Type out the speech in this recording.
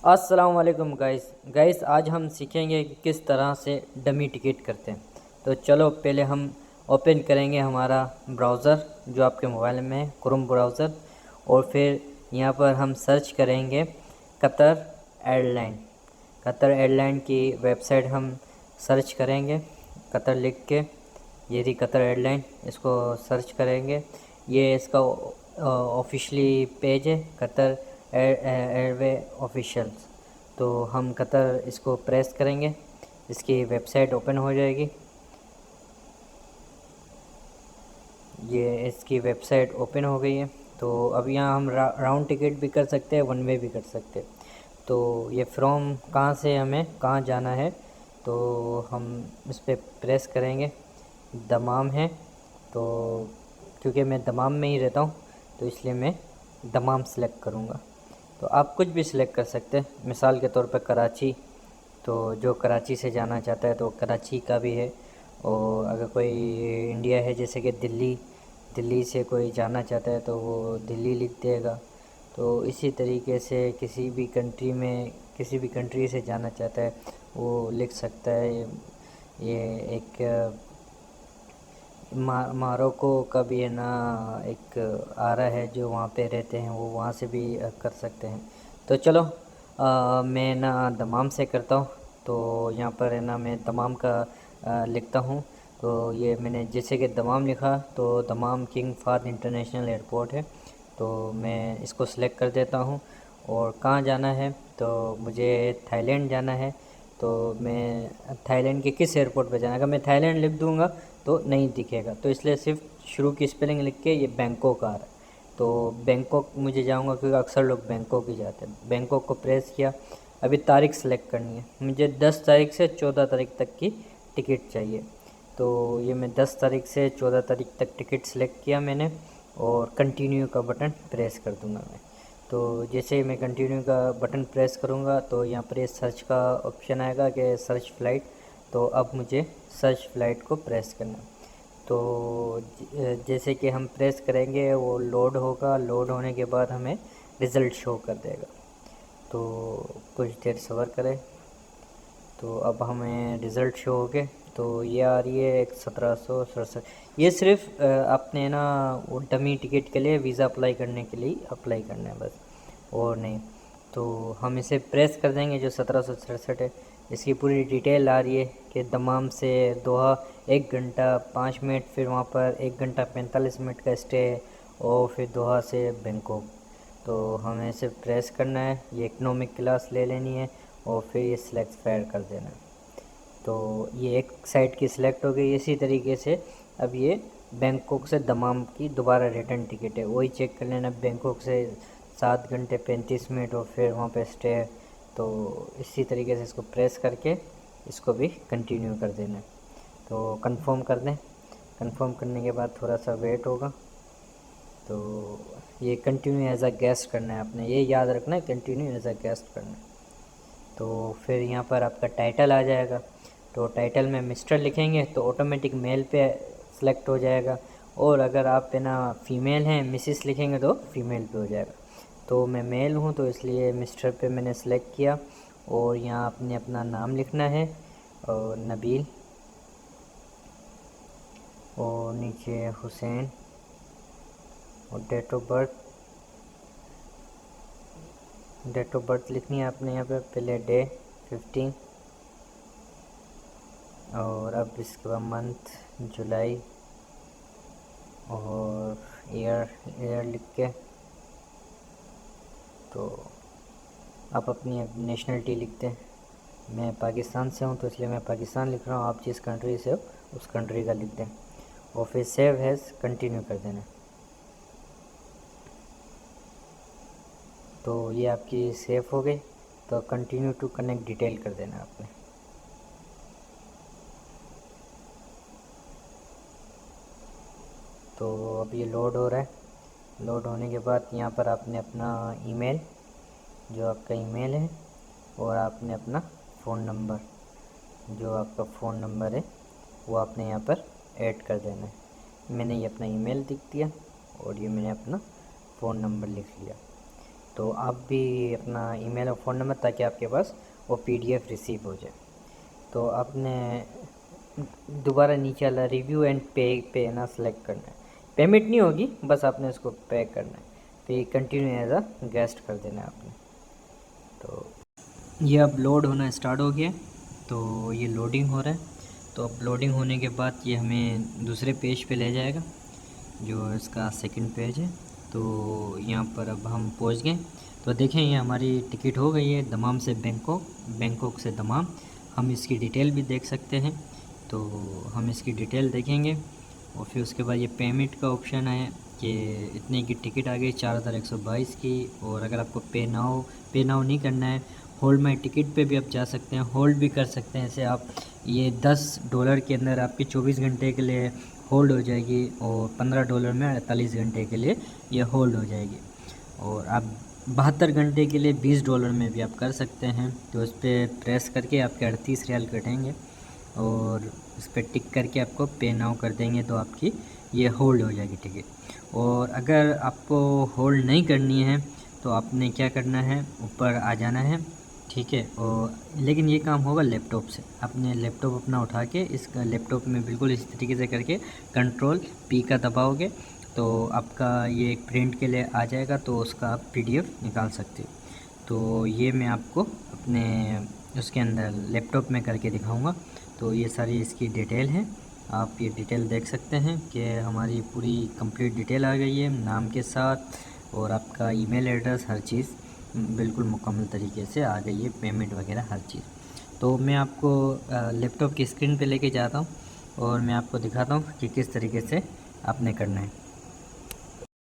अस्सलाम वालेकुम गाइस आज हम सीखेंगे कि किस तरह से डमी टिकट करते हैं। तो चलो पहले हम ओपन करेंगे हमारा ब्राउज़र जो आपके मोबाइल में है, क्रोम ब्राउज़र। और फिर यहाँ पर हम सर्च करेंगे कतर एयरलाइन। कतर एयरलाइन की वेबसाइट हम सर्च करेंगे, कतर लिख के। ये रही कतर एयरलाइन, इसको सर्च करेंगे। ये इसका ऑफिशियली पेज है, कतर एयरवे ऑफिशियल्स। तो हम कतर इसको प्रेस करेंगे, इसकी वेबसाइट ओपन हो जाएगी। ये इसकी वेबसाइट ओपन हो गई है। तो अब यहाँ हम राउंड टिकट भी कर सकते हैं, वन वे भी कर सकते हैं। तो ये फ्रॉम कहाँ से हमें कहाँ जाना है, तो हम इस पर प्रेस करेंगे। दमाम है, तो क्योंकि मैं दमाम में ही रहता हूँ तो इसलिए मैं दमाम सेलेक्ट करूँगा। तो आप कुछ भी सिलेक्ट कर सकते हैं, मिसाल के तौर पर कराची। तो जो कराची से जाना चाहता है तो कराची का भी है। और अगर कोई इंडिया है, जैसे कि दिल्ली से कोई जाना चाहता है तो वो दिल्ली लिख देगा। तो इसी तरीके से किसी भी कंट्री से जाना चाहता है वो लिख सकता है। ये एक मारोको का भी है ना, एक आ रहा है जो वहाँ पे रहते हैं, वो वहाँ से भी कर सकते हैं। तो चलो मैं ना दमाम से करता हूँ। तो यहाँ पर है ना मैं दमाम का लिखता हूँ। तो ये मैंने जैसे कि दमाम लिखा, तो दमाम किंग फाहद इंटरनेशनल एयरपोर्ट है। तो मैं इसको सिलेक्ट कर देता हूँ। और कहाँ जाना है, तो मुझे थाईलैंड जाना है। तो मैं थाईलैंड के किस एयरपोर्ट पे जाना है, अगर मैं थाईलैंड लिख दूँगा तो नहीं दिखेगा, तो इसलिए सिर्फ शुरू की स्पेलिंग लिख के ये बैंकॉक आ रहा है। तो बैंकॉक मुझे जाऊँगा क्योंकि अक्सर लोग बैंकॉक ही जाते हैं। बैंकॉक को प्रेस किया। अभी तारीख सेलेक्ट करनी है, मुझे 10 तारीख से 14 तारीख तक की टिकट चाहिए। तो ये मैं 10 तारीख से 14 तारीख तक टिकट सेलेक्ट किया मैंने, और कंटिन्यू का बटन प्रेस कर दूँगा मैं। तो जैसे ही मैं कंटिन्यू का बटन प्रेस करूँगा तो यहाँ पर ये सर्च का ऑप्शन आएगा कि सर्च फ़्लाइट। तो अब मुझे सर्च फ़्लाइट को प्रेस करना है। तो जैसे कि हम प्रेस करेंगे वो लोड होगा, लोड होने के बाद हमें रिज़ल्ट शो कर देगा। तो कुछ देर सब्र करें। तो अब हमें रिज़ल्ट शो हो गए। तो ये आ रही है एक 1767। ये सिर्फ आपने ना वो डमी टिकट के लिए वीज़ा अप्लाई करने के लिए अप्लाई करना है बस, और नहीं। तो हम इसे प्रेस कर देंगे जो 1767 है। इसकी पूरी डिटेल आ रही है कि दमाम से दोहा 1 घंटा 5 मिनट, फिर वहाँ पर 1 घंटा 45 मिनट का स्टे है, और फिर दोहा से बैंकॉक। तो हमें इसे प्रेस करना है, ये इकनॉमिक क्लास ले लेनी है, और फिर ये सिलेक्ट फायर कर देना है। तो ये एक साइड की सिलेक्ट हो गई। इसी तरीके से अब ये बैंकॉक से दमाम की दोबारा रिटर्न टिकट है, वही चेक कर लेना। बैंकॉक से 7 घंटे 35 मिनट और फिर वहाँ पे स्टे है। तो इसी तरीके से इसको प्रेस करके इसको भी कंटिन्यू कर देना है। तो कंफर्म कर दें। कंफर्म करने के बाद थोड़ा सा वेट होगा। तो ये कंटिन्यू एज अ गेस्ट करना है, आपने ये याद रखना है, कंटिन्यू एज अ गेस्ट करना है। तो फिर यहाँ पर आपका टाइटल आ जाएगा। तो टाइटल में मिस्टर लिखेंगे तो ऑटोमेटिक मेल पे सेलेक्ट हो जाएगा, और अगर आप है ना फ़ीमेल हैं, मिसिस लिखेंगे तो फ़ीमेल पे हो जाएगा। तो मैं मेल हूँ तो इसलिए मिस्टर पे मैंने सेलेक्ट किया। और यहाँ आपने अपना नाम लिखना है, और नबील, और नीचे हुसैन, और डेट ऑफ बर्थ लिखनी है आपने यहाँ पे, पहले डे 15, और अब इसके बाद मंथ जुलाई, और ईयर लिख के। तो आप अपनी नेशनलिटी लिखते हैं। मैं पाकिस्तान से हूँ तो इसलिए मैं पाकिस्तान लिख रहा हूँ, आप जिस कंट्री से हो उस कंट्री का लिख दें, और फिर सेव हैज़ कंटिन्यू कर देना। तो ये आपकी सेव हो गई। तो कंटिन्यू टू कनेक्ट डिटेल कर देना आपने। तो अब ये लोड हो रहा है। लोड होने के बाद यहाँ पर आपने अपना ईमेल, जो आपका ईमेल है, और आपने अपना फ़ोन नंबर, जो आपका फ़ोन नंबर है वो आपने यहाँ पर ऐड कर देना है। मैंने ये अपना ईमेल लिख दिया, और ये मैंने अपना फ़ोन नंबर लिख लिया। तो आप भी अपना ईमेल और फ़ोन नंबर, ताकि आपके पास वो PDF रिसीव हो जाए। तो आपने दोबारा नीचे वाला रिव्यू एंड पे ना सेलेक्ट करना है। पेमेंट नहीं होगी, बस आपने उसको पे करना है। पे कंटिन्यू एज अ गेस्ट कर देना है आपने। तो ये अब लोड होना स्टार्ट हो गया, तो ये लोडिंग हो रहा है। तो अब लोडिंग होने के बाद ये हमें दूसरे पेज पे ले जाएगा, जो इसका सेकंड पेज है। तो यहाँ पर अब हम पहुँच गए। तो देखें, ये हमारी टिकट हो गई है दमाम से बैंकॉक, बैंकॉक से दमाम। हम इसकी डिटेल भी देख सकते हैं। तो हम इसकी डिटेल देखेंगे और फिर उसके बाद ये पेमेंट का ऑप्शन है कि इतने की टिकट आ गई 4122 की। और अगर आपको पे नाउ नहीं करना है, होल्ड माई टिकट पे भी आप जा सकते हैं, होल्ड भी कर सकते हैं। ऐसे आप ये $10 के अंदर आपकी 24 घंटे के लिए होल्ड हो जाएगी, और $15 में 48 घंटे के लिए ये होल्ड हो जाएगी। और आप 72 घंटे के लिए $20 में भी आप कर सकते हैं। तो उस पर प्रेस करके आपके 38 रियाल कटेंगे, और उस पर टिक करके आपको पे नाउ कर देंगे, तो आपकी ये होल्ड हो जाएगी टिकट। और अगर आपको होल्ड नहीं करनी है तो आपने क्या करना है, ऊपर आ जाना है, ठीक है। और लेकिन ये काम होगा लैपटॉप से। अपने लैपटॉप अपना उठा के इस लैपटॉप में बिल्कुल इस तरीके से करके Ctrl+P का दबाओगे, तो आपका ये एक प्रिंट के लिए आ जाएगा, तो उसका आप PDF निकाल सकते हो। तो ये मैं आपको अपने उसके अंदर लैपटॉप में करके दिखाऊंगा। तो ये सारी इसकी डिटेल है, आप ये डिटेल देख सकते हैं कि हमारी पूरी कंप्लीट डिटेल आ गई है नाम के साथ, और आपका ईमेल एड्रेस, हर चीज़ बिल्कुल मुकम्मल तरीके से आ गई है, पेमेंट वगैरह हर चीज़। तो मैं आपको लैपटॉप की स्क्रीन पे लेके जाता हूँ, और मैं आपको दिखाता हूँ कि किस तरीके से आपने करना है।